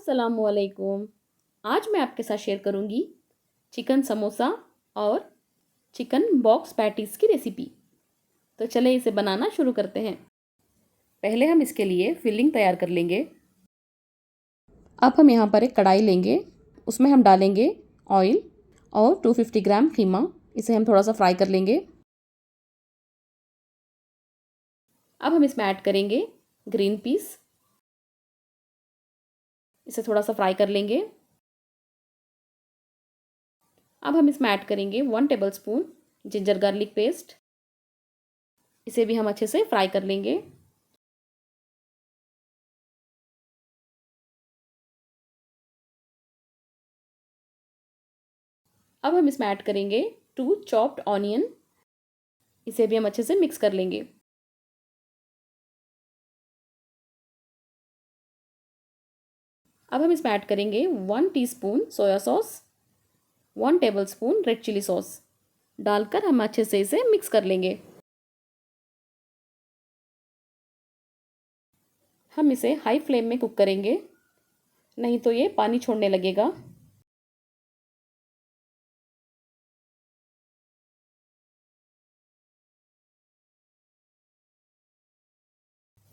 अस्सलामुअलैकुम। आज मैं आपके साथ शेयर करूंगी चिकन समोसा और चिकन बॉक्स पैटीज़ की रेसिपी। तो चले इसे बनाना शुरू करते हैं। पहले हम इसके लिए फिलिंग तैयार कर लेंगे। अब हम यहाँ पर एक कढ़ाई लेंगे, उसमें हम डालेंगे ऑयल और 250 ग्राम कीमा। इसे हम थोड़ा सा फ्राई कर लेंगे। अब हम इसमें ऐड करेंगे ग्रीन पीस। इसे थोड़ा सा फ्राई कर लेंगे। अब हम इसमें ऐड करेंगे 1 टेबलस्पून जिंजर गार्लिक पेस्ट। इसे भी हम अच्छे से फ्राई कर लेंगे। अब हम इसमें ऐड करेंगे 2 चॉप्ड ऑनियन। इसे भी हम अच्छे से मिक्स कर लेंगे। अब हम इसमें ऐड करेंगे 1 teaspoon soya sauce, 1 tablespoon red chilli sauce डालकर हम अच्छे से इसे मिक्स कर लेंगे। हम इसे हाई फ्लेम में कुक करेंगे, नहीं तो ये पानी छोड़ने लगेगा।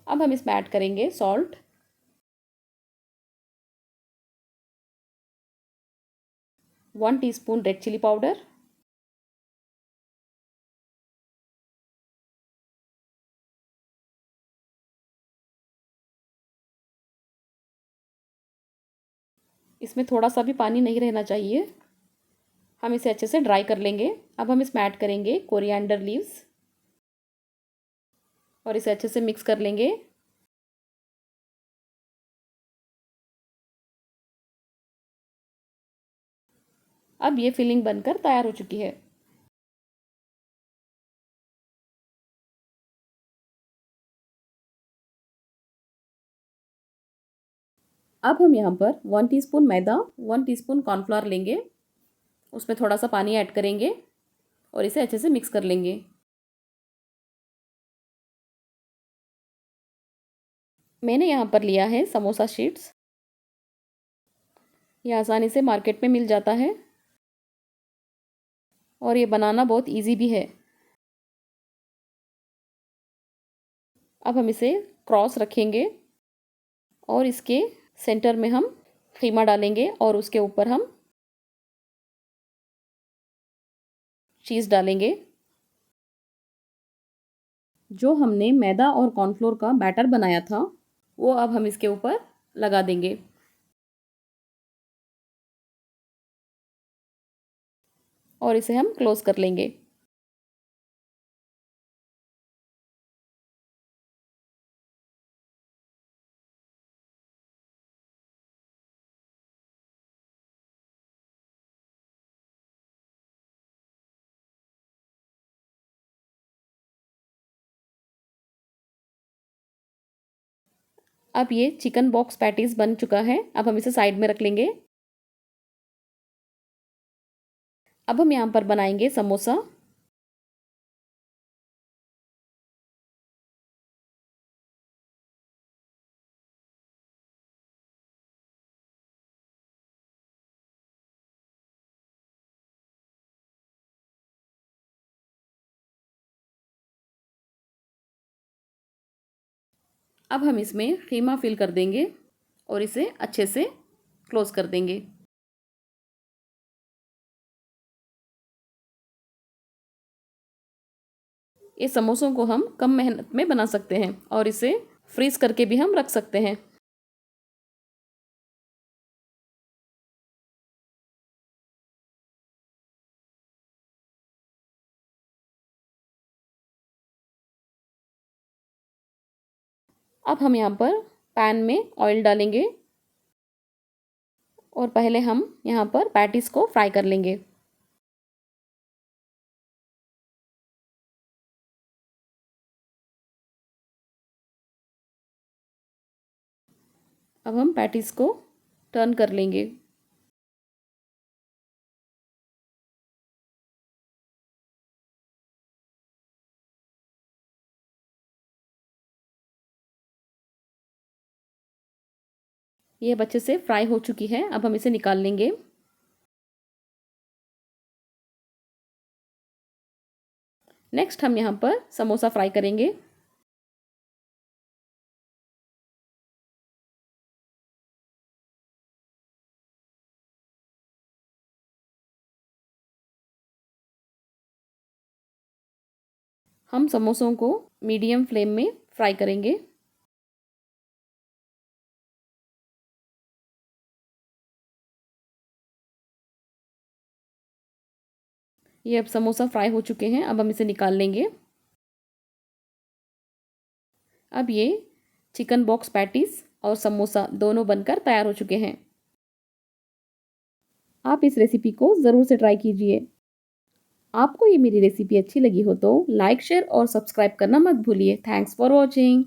अब हम इसमें ऐड करेंगे salt, 1 teaspoon red chilli powder, इसमें थोड़ा सा भी पानी नहीं रहना चाहिए। हम इसे अच्छे से ड्राई कर लेंगे। अब हम इसमें ऐड करेंगे कोरिएंडर लीव्स और इसे अच्छे से मिक्स कर लेंगे। अब ये फिलिंग बनकर तैयार हो चुकी है। अब हम यहाँ पर 1 टीस्पून मैदा, 1 टीस्पून कॉर्नफ्लोर लेंगे, उसमें थोड़ा सा पानी ऐड करेंगे और इसे अच्छे से मिक्स कर लेंगे। मैंने यहाँ पर लिया है समोसा शीट्स। ये आसानी से मार्केट में मिल जाता है और ये बनाना बहुत इजी भी है। अब हम इसे क्रॉस रखेंगे और इसके सेंटर में हम कीमा डालेंगे और उसके ऊपर हम चीज़ डालेंगे। जो हमने मैदा और कॉर्नफ्लोर का बैटर बनाया था वो अब हम इसके ऊपर लगा देंगे और इसे हम क्लोज कर लेंगे। अब ये चिकन बॉक्स पैटीज़ बन चुका है। अब हम इसे साइड में रख लेंगे। अब हम यहाँ पर बनाएंगे समोसा। अब हम इसमें कीमा फिल कर देंगे और इसे अच्छे से क्लोज कर देंगे। ये समोसों को हम कम मेहनत में बना सकते हैं और इसे फ्रीज करके भी हम रख सकते हैं। अब हम यहाँ पर पैन में ऑयल डालेंगे और पहले हम यहाँ पर पैटीज़ को फ्राई कर लेंगे। अब हम पैटीज़ को टर्न कर लेंगे। ये अब अच्छे से फ्राई हो चुकी है। अब हम इसे निकाल लेंगे। नेक्स्ट हम यहाँ पर समोसा फ्राई करेंगे। हम समोसों को मीडियम फ्लेम में फ्राई करेंगे। ये अब समोसा फ्राई हो चुके हैं। अब हम इसे निकाल लेंगे। अब ये चिकन बॉक्स पैटीज और समोसा दोनों बनकर तैयार हो चुके हैं। आप इस रेसिपी को ज़रूर से ट्राई कीजिए। आपको ये मेरी रेसिपी अच्छी लगी हो तो लाइक, शेयर और सब्सक्राइब करना मत भूलिए। Thanks for watching.